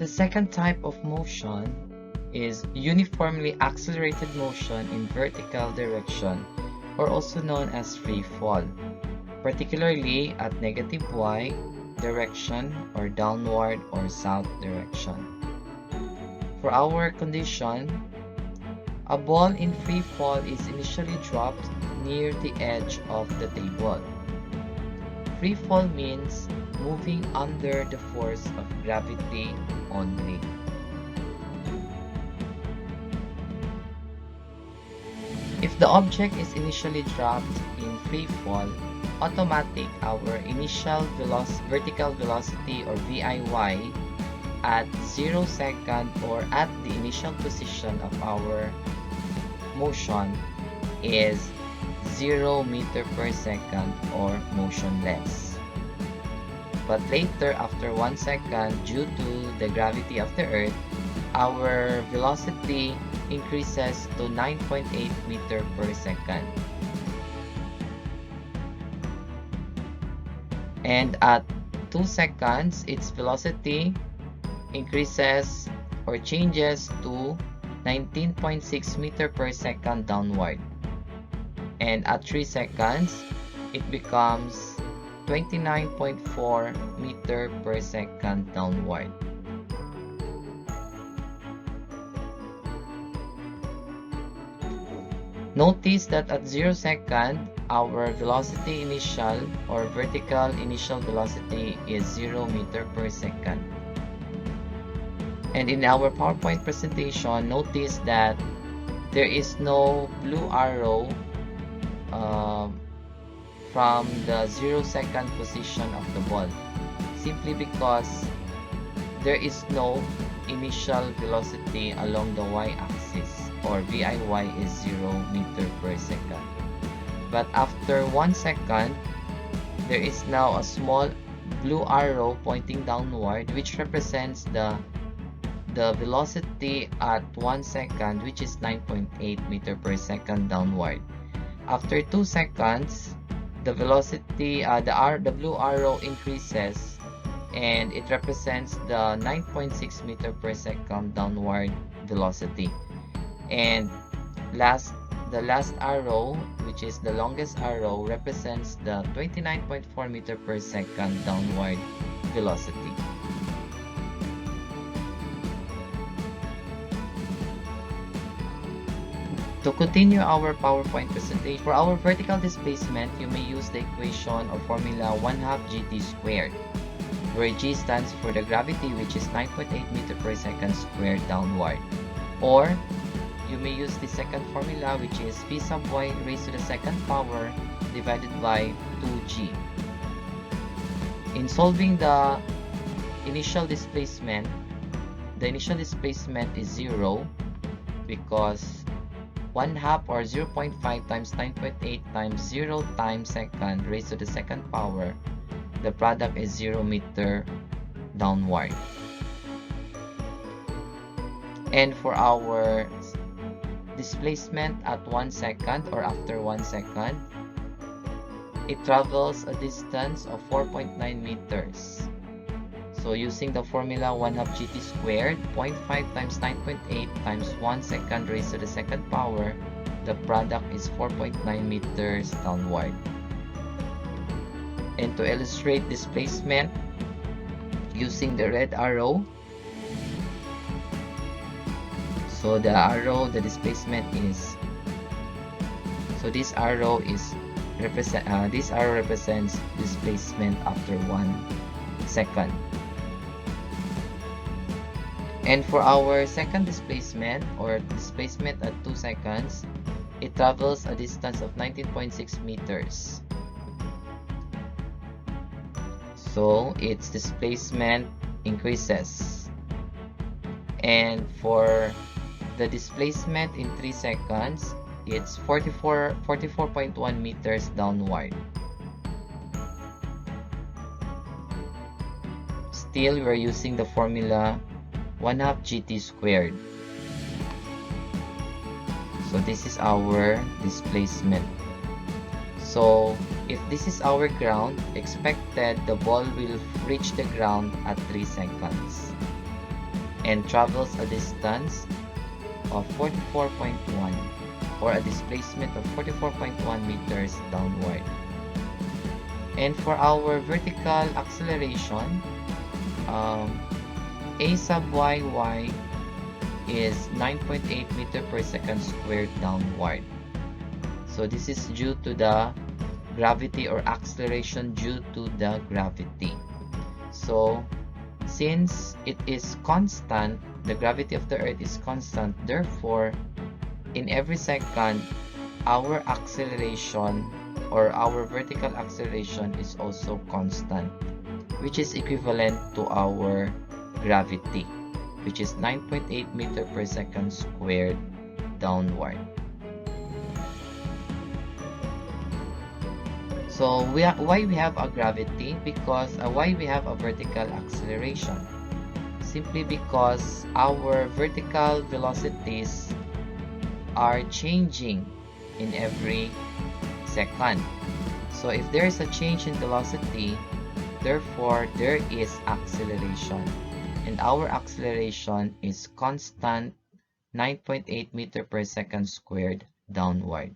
The second type of motion is uniformly accelerated motion in vertical direction, or also known as free fall, particularly at negative y direction or downward or south direction. For our condition, a ball in free fall is initially dropped near the edge of the table. Free fall means moving under the force of gravity only. If the object is initially dropped in free fall, our initial vertical velocity or VIY at 0 second or at the initial position of our motion is 0 meter per second or motionless. But later, after 1 second, due to the gravity of the Earth, our velocity increases to 9.8 meter per second. And at 2 seconds, its velocity increases or changes to 19.6 meter per second downward. And at 3 seconds, it becomes 29.4 meter per second downward. Notice that at 0 second, our velocity initial or vertical initial velocity is 0 meter per second. And in our PowerPoint presentation, notice that there is no blue arrow from the 0 second position of the ball, simply because there is no initial velocity along the y-axis, or VIY is 0 meter per second. But after 1 second, there is now a small blue arrow pointing downward, which represents the velocity at 1 second, which is 9.8 meter per second downward. After 2 seconds, the velocity, the blue arrow increases, and it represents the 9.6 meter per second downward velocity. And the last arrow, which is the longest arrow, represents the 29.4 meter per second downward velocity. To continue our PowerPoint presentation, for our vertical displacement, you may use the equation or formula 1/2 gt squared, where g stands for the gravity, which is 9.8 meter per second squared downward. Or you may use the second formula, which is v sub y raised to the second power divided by 2g. In solving the initial displacement, the initial displacement is 0 because 1/2 or 0.5 times 9.8 times 0 times second raised to the second power, the product is 0 meter downward. And for our displacement at 1 second or after 1 second, it travels a distance of 4.9 meters. So using the formula 1/2 gt squared, 0.5 times 9.8 times 1 second raised to the second power, the product is 4.9 meters downward. And to illustrate displacement using the red arrow, so the displacement is, so this arrow represents displacement after 1 second. And for our second displacement, or displacement at 2 seconds, it travels a distance of 19.6 meters. So its displacement increases. And for the displacement in 3 seconds, it's 44.1 meters downward. Still, we're using the formula 1/2 gt squared. So this is our displacement. So if this is our ground, expected the ball will reach the ground at 3 seconds. and travels a distance of 44.1 or a displacement of 44.1 meters downward. And for our vertical acceleration, a sub y is 9.8 meter per second squared downward. So this is due to the gravity or acceleration due to the gravity. So since it is constant, the gravity of the earth is constant, therefore in every second our acceleration or our vertical acceleration is also constant, which is equivalent to our gravity, which is 9.8 meter per second squared downward. So why we have a gravity? Because why we have a vertical acceleration? Simply because our vertical velocities are changing in every second. So if there is a change in velocity, therefore there is acceleration. And our acceleration is constant 9.8 meter per second squared downward.